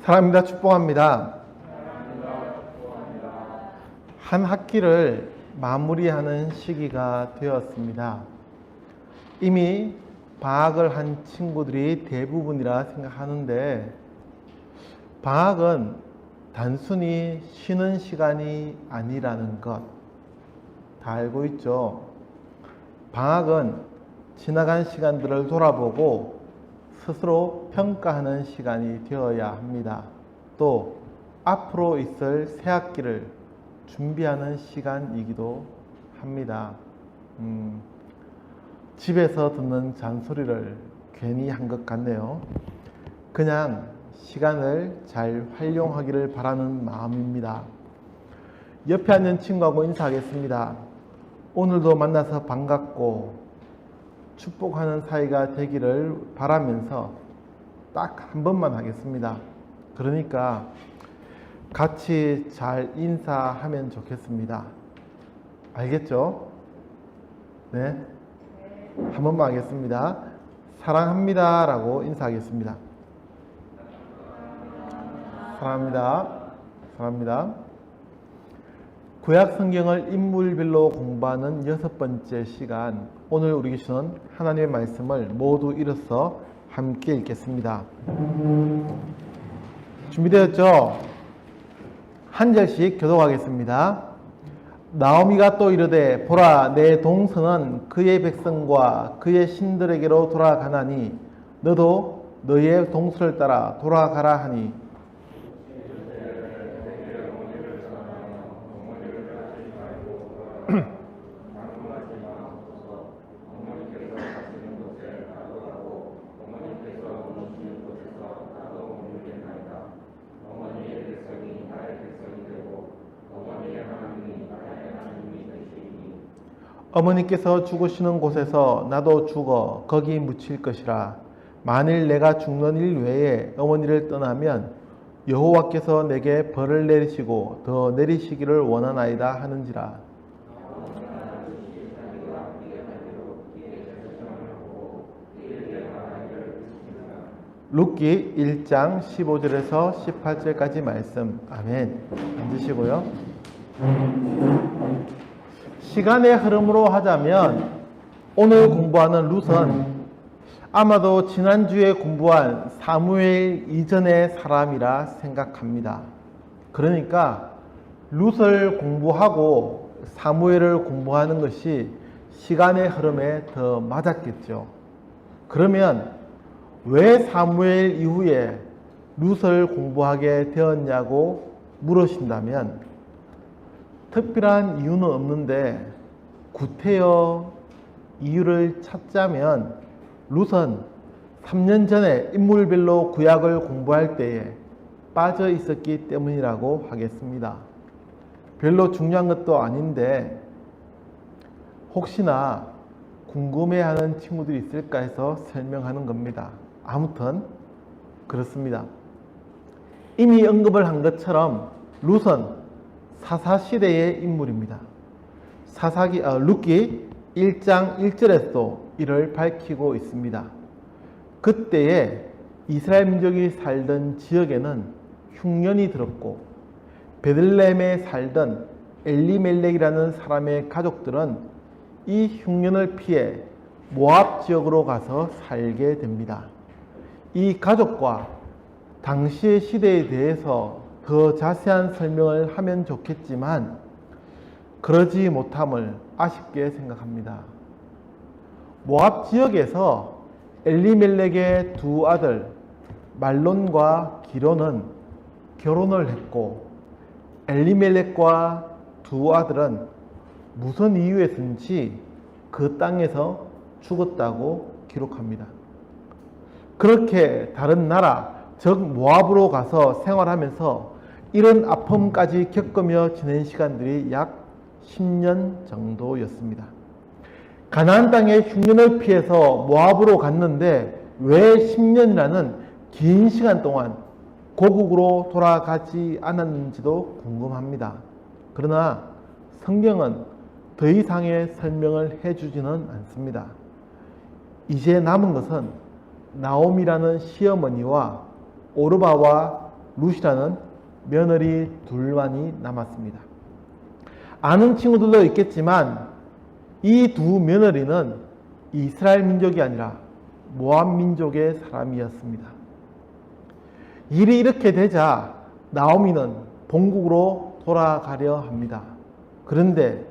사랑합니다. 축복합니다. 한 학기를 마무리하는 시기가 되었습니다. 이미 방학을 한 친구들이 대부분이라 생각하는데, 방학은 단순히 쉬는 시간이 아니라는 것 다 알고 있죠. 방학은 지나간 시간들을 돌아보고 스스로 평가하는 시간이 되어야 합니다. 또 앞으로 있을 새 학기를 준비하는 시간이기도 합니다. 집에서 듣는 잔소리를 괜히 한 것 같네요. 그냥 시간을 잘 활용하기를 바라는 마음입니다. 옆에 앉은 친구하고 인사하겠습니다. 오늘도 만나서 반갑고 축복하는 사이가 되기를 바라면서 딱 한 번만 하겠습니다. 그러니까 같이 잘 인사하면 좋겠습니다. 알겠죠? 네. 한 번만 하겠습니다. 사랑합니다 라고 인사하겠습니다. 사랑합니다. 사랑합니다. 구약 성경을 인물별로 공부하는 6번째 시간, 오늘 우리 교시는 하나님의 말씀을 모두 일어서 함께 읽겠습니다. 준비되었죠? 한 절씩 교독하겠습니다. 나오미가 또 이르되 보라, 내 동서는 그의 백성과 그의 신들에게로 돌아가나니 너도 너의 동서를 따라 돌아가라 하니, 어머니께서 죽으시는 곳에서 나도 죽어 거기 묻힐 것이라. 만일 내가 죽는 일 외에 어머니를 떠나면 여호와께서 내게 벌을 내리시고 더 내리시기를 원하나이다 하는지라. 룻기 1장 15절에서 18절까지 말씀. 아멘. 앉으시고요. 시간의 흐름으로 하자면 오늘 공부하는 룻은 아마도 지난주에 공부한 사무엘 이전의 사람이라 생각합니다. 그러니까 룻을 공부하고 사무엘을 공부하는 것이 시간의 흐름에 더 맞았겠죠. 그러면 왜 사무엘 이후에 룻을 공부하게 되었냐고 물으신다면 특별한 이유는 없는데, 구태여 이유를 찾자면 룻은 3년 전에 인물별로 구약을 공부할 때에 빠져 있었기 때문이라고 하겠습니다. 별로 중요한 것도 아닌데 혹시나 궁금해하는 친구들이 있을까 해서 설명하는 겁니다. 아무튼 그렇습니다. 이미 언급을 한 것처럼 룻은 사사시대의 인물입니다. 룻기 1장 1절에서도 이를 밝히고 있습니다. 그때에 이스라엘 민족이 살던 지역에는 흉년이 들었고, 베들레헴에 살던 엘리멜렉이라는 사람의 가족들은 이 흉년을 피해 모압 지역으로 가서 살게 됩니다. 이 가족과 당시의 시대에 대해서 더 자세한 설명을 하면 좋겠지만 그러지 못함을 아쉽게 생각합니다. 모압 지역에서 엘리멜렉의 두 아들 말론과 기론은 결혼을 했고, 엘리멜렉과 두 아들은 무슨 이유에서인지 그 땅에서 죽었다고 기록합니다. 그렇게 다른 나라, 즉 모압으로 가서 생활하면서 이런 아픔까지 겪으며 지낸 시간들이 약 10년 정도였습니다. 가나안 땅의 흉년을 피해서 모압으로 갔는데 왜 10년이라는 긴 시간 동안 고국으로 돌아가지 않았는지도 궁금합니다. 그러나 성경은 더 이상의 설명을 해주지는 않습니다. 이제 남은 것은 나오미라는 시어머니와 오르바와 룻이라는 며느리 둘만이 남았습니다. 아는 친구들도 있겠지만 이 두 며느리는 이스라엘 민족이 아니라 모압 민족의 사람이었습니다. 일이 이렇게 되자 나오미는 본국으로 돌아가려 합니다. 그런데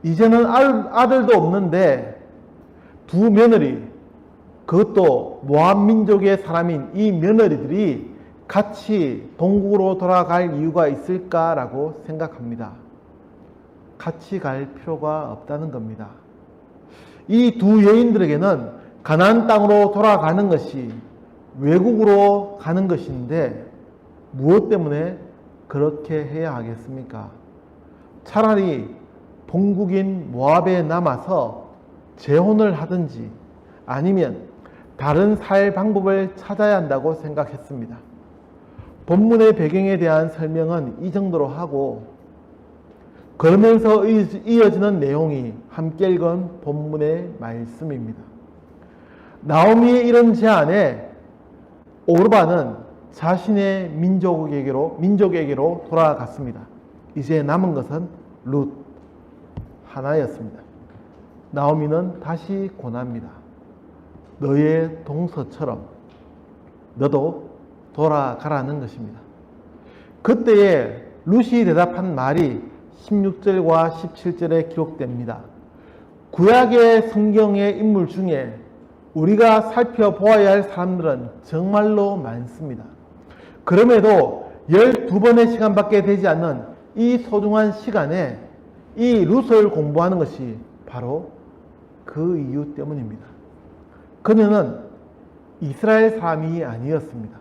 이제는 아들도 없는데 두 며느리, 그것도 모압 민족의 사람인 이 며느리들이 같이 본국으로 돌아갈 이유가 있을까라고 생각합니다. 같이 갈 필요가 없다는 겁니다. 이 두 여인들에게는 가나안 땅으로 돌아가는 것이 외국으로 가는 것인데 무엇 때문에 그렇게 해야 하겠습니까? 차라리 본국인 모압에 남아서 재혼을 하든지 아니면 다른 살 방법을 찾아야 한다고 생각했습니다. 본문의 배경에 대한 설명은 이 정도로 하고 그러면서 이어지는 내용이 함께 읽은 본문의 말씀입니다. 나오미의 이런 제안에 오르바는 자신의 민족에게로 돌아갔습니다. 이제 남은 것은 룻 하나였습니다. 나오미는 다시 권합니다. 너의 동서처럼 너도 돌아가라는 것입니다. 그때에 룻이 대답한 말이 16절과 17절에 기록됩니다. 구약의 성경의 인물 중에 우리가 살펴보아야 할 사람들은 정말로 많습니다. 그럼에도 12번의 시간밖에 되지 않는 이 소중한 시간에 이 룻을 공부하는 것이 바로 그 이유 때문입니다. 그녀는 이스라엘 사람이 아니었습니다.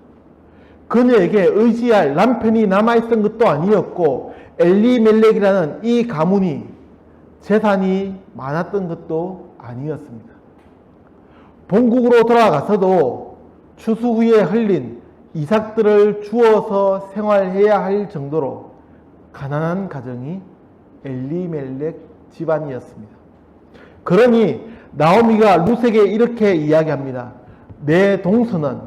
그녀에게 의지할 남편이 남아있던 것도 아니었고 엘리멜렉이라는 이 가문이 재산이 많았던 것도 아니었습니다. 본국으로 돌아가서도 추수 후에 흘린 이삭들을 주워서 생활해야 할 정도로 가난한 가정이 엘리멜렉 집안이었습니다. 그러니 나오미가 룻에게 이렇게 이야기합니다. 내 동서는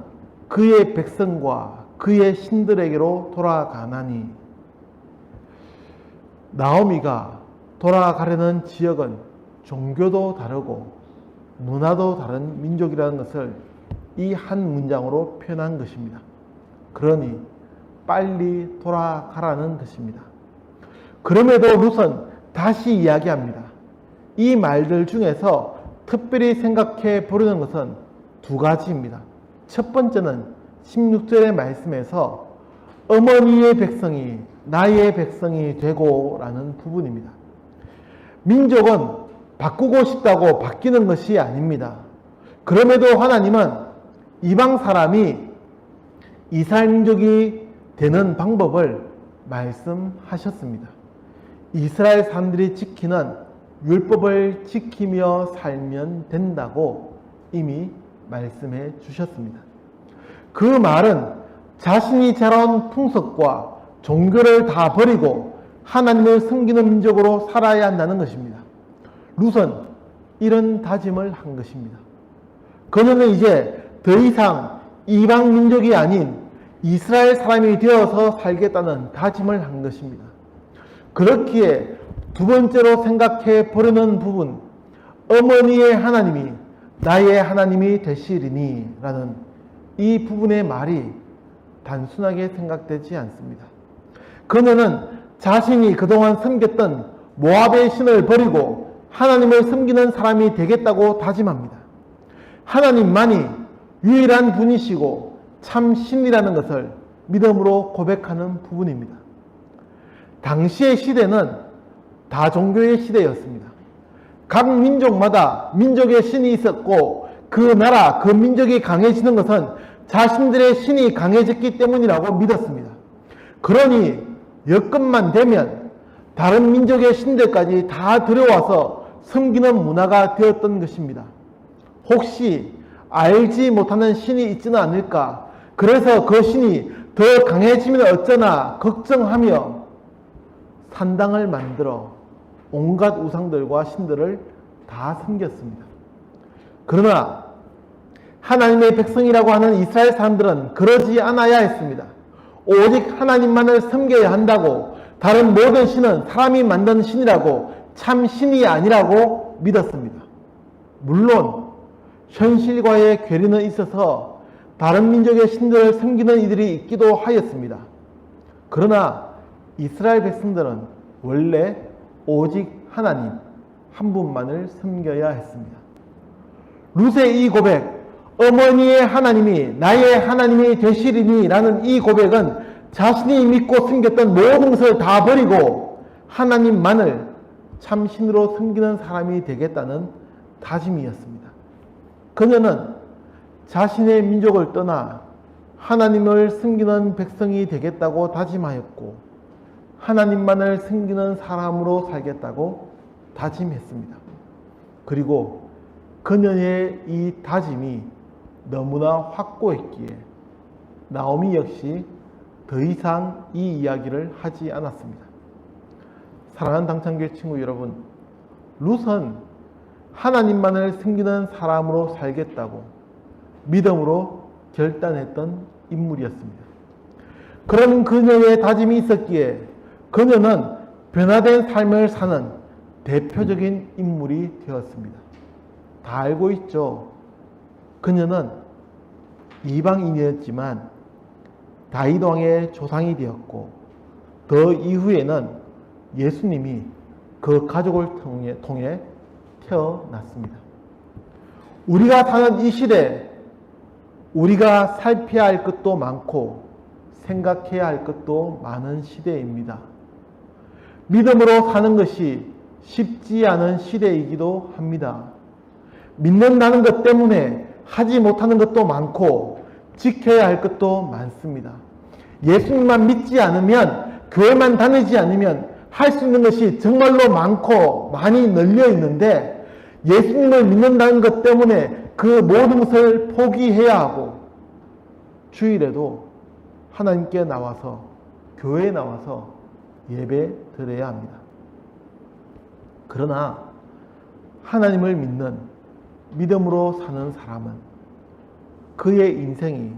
그의 백성과 그의 신들에게로 돌아가나니. 나오미가 돌아가려는 지역은 종교도 다르고 문화도 다른 민족이라는 것을 이 한 문장으로 표현한 것입니다. 그러니 빨리 돌아가라는 것입니다. 그럼에도 룻은 다시 이야기합니다. 이 말들 중에서 특별히 생각해 보려는 것은 두 가지입니다. 첫 번째는 16절의 말씀에서 어머니의 백성이 나의 백성이 되고 라는 부분입니다. 민족은 바꾸고 싶다고 바뀌는 것이 아닙니다. 그럼에도 하나님은 이방 사람이 이스라엘 민족이 되는 방법을 말씀하셨습니다. 이스라엘 사람들이 지키는 율법을 지키며 살면 된다고 이미 말씀해 주셨습니다. 그 말은 자신이 자라온 풍속과 종교를 다 버리고 하나님을 섬기는 민족으로 살아야 한다는 것입니다. 룻은 이런 다짐을 한 것입니다. 그녀는 이제 더 이상 이방 민족이 아닌 이스라엘 사람이 되어서 살겠다는 다짐을 한 것입니다. 그렇기에 두 번째로 생각해 보려는 부분, 어머니의 하나님이 나의 하나님이 되시리니 라는 이 부분의 말이 단순하게 생각되지 않습니다. 그녀는 자신이 그동안 섬겼던 모압의 신을 버리고 하나님을 섬기는 사람이 되겠다고 다짐합니다. 하나님만이 유일한 분이시고 참 신이라는 것을 믿음으로 고백하는 부분입니다. 당시의 시대는 다종교의 시대였습니다. 각 민족마다 민족의 신이 있었고 그 나라, 그 민족이 강해지는 것은 자신들의 신이 강해졌기 때문이라고 믿었습니다. 그러니 여건만 되면 다른 민족의 신들까지 다 들여와서 섬기는 문화가 되었던 것입니다. 혹시 알지 못하는 신이 있지는 않을까? 그래서 그 신이 더 강해지면 어쩌나 걱정하며 산당을 만들어 온갖 우상들과 신들을 다 섬겼습니다. 그러나 하나님의 백성이라고 하는 이스라엘 사람들은 그러지 않아야 했습니다. 오직 하나님만을 섬겨야 한다고, 다른 모든 신은 사람이 만든 신이라고, 참 신이 아니라고 믿었습니다. 물론 현실과의 괴리는 있어서 다른 민족의 신들을 섬기는 이들이 있기도 하였습니다. 그러나 이스라엘 백성들은 원래 오직 하나님 한 분만을 섬겨야 했습니다. 룻의 이 고백, 어머니의 하나님이 나의 하나님이 되시리니 라는 이 고백은 자신이 믿고 섬겼던 모든 것을 다 버리고 하나님만을 참신으로 섬기는 사람이 되겠다는 다짐이었습니다. 그녀는 자신의 민족을 떠나 하나님을 섬기는 백성이 되겠다고 다짐하였고 하나님만을 섬기는 사람으로 살겠다고 다짐했습니다. 그리고 그녀의 이 다짐이 너무나 확고했기에 나오미 역시 더 이상 이 이야기를 하지 않았습니다. 사랑하는 당찬교회 친구 여러분, 룻은 하나님만을 섬기는 사람으로 살겠다고 믿음으로 결단했던 인물이었습니다. 그런 그녀의 다짐이 있었기에 그녀는 변화된 삶을 사는 대표적인 인물이 되었습니다. 다 알고 있죠. 그녀는 이방인이었지만 다윗 왕의 조상이 되었고 더 이후에는 예수님이 그 가족을 통해 태어났습니다. 우리가 사는 이 시대, 우리가 살펴야 할 것도 많고 생각해야 할 것도 많은 시대입니다. 믿음으로 사는 것이 쉽지 않은 시대이기도 합니다. 믿는다는 것 때문에 하지 못하는 것도 많고 지켜야 할 것도 많습니다. 예수님만 믿지 않으면, 교회만 다니지 않으면 할 수 있는 것이 정말로 많고 많이 널려 있는데 예수님을 믿는다는 것 때문에 그 모든 것을 포기해야 하고 주일에도 하나님께 나와서, 교회에 나와서 예배 드려야 합니다. 그러나 하나님을 믿는 믿음으로 사는 사람은 그의 인생이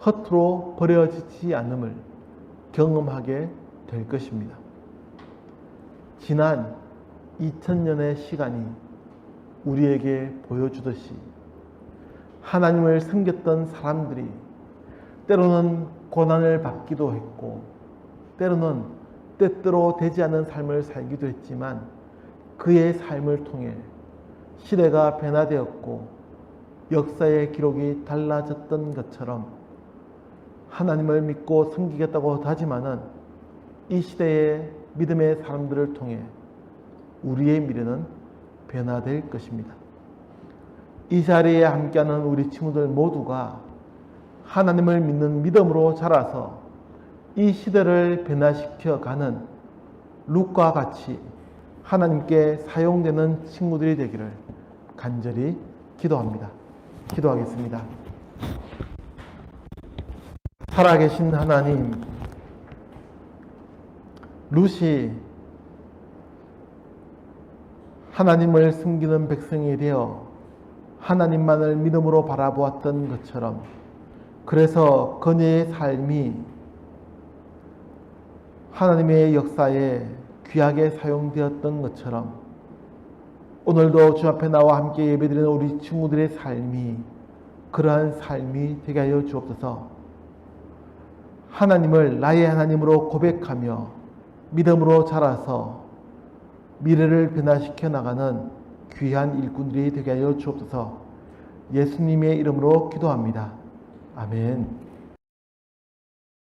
허투루 버려지지 않음을 경험하게 될 것입니다. 지난 2000년의 시간이 우리에게 보여주듯이 하나님을 섬겼던 사람들이 때로는 고난을 받기도 했고 때로는 뜻대로 되지 않은 삶을 살기도 했지만 그의 삶을 통해 시대가 변화되었고 역사의 기록이 달라졌던 것처럼 하나님을 믿고 섬기겠다고 다짐하는 이 시대의 믿음의 사람들을 통해 우리의 미래는 변화될 것입니다. 이 자리에 함께하는 우리 친구들 모두가 하나님을 믿는 믿음으로 자라서 이 시대를 변화시켜가는 룻과 같이 하나님께 사용되는 친구들이 되기를 간절히 기도합니다. 기도하겠습니다. 살아계신 하나님, 룻이 하나님을 섬기는 백성이 되어 하나님만을 믿음으로 바라보았던 것처럼, 그래서 그녀의 삶이 하나님의 역사에 귀하게 사용되었던 것처럼 오늘도 주 앞에 나와 함께 예배드리는 우리 친구들의 삶이 그러한 삶이 되게 하여 주옵소서. 하나님을 나의 하나님으로 고백하며 믿음으로 자라서 미래를 변화시켜 나가는 귀한 일꾼들이 되게 하여 주옵소서. 예수님의 이름으로 기도합니다. 아멘.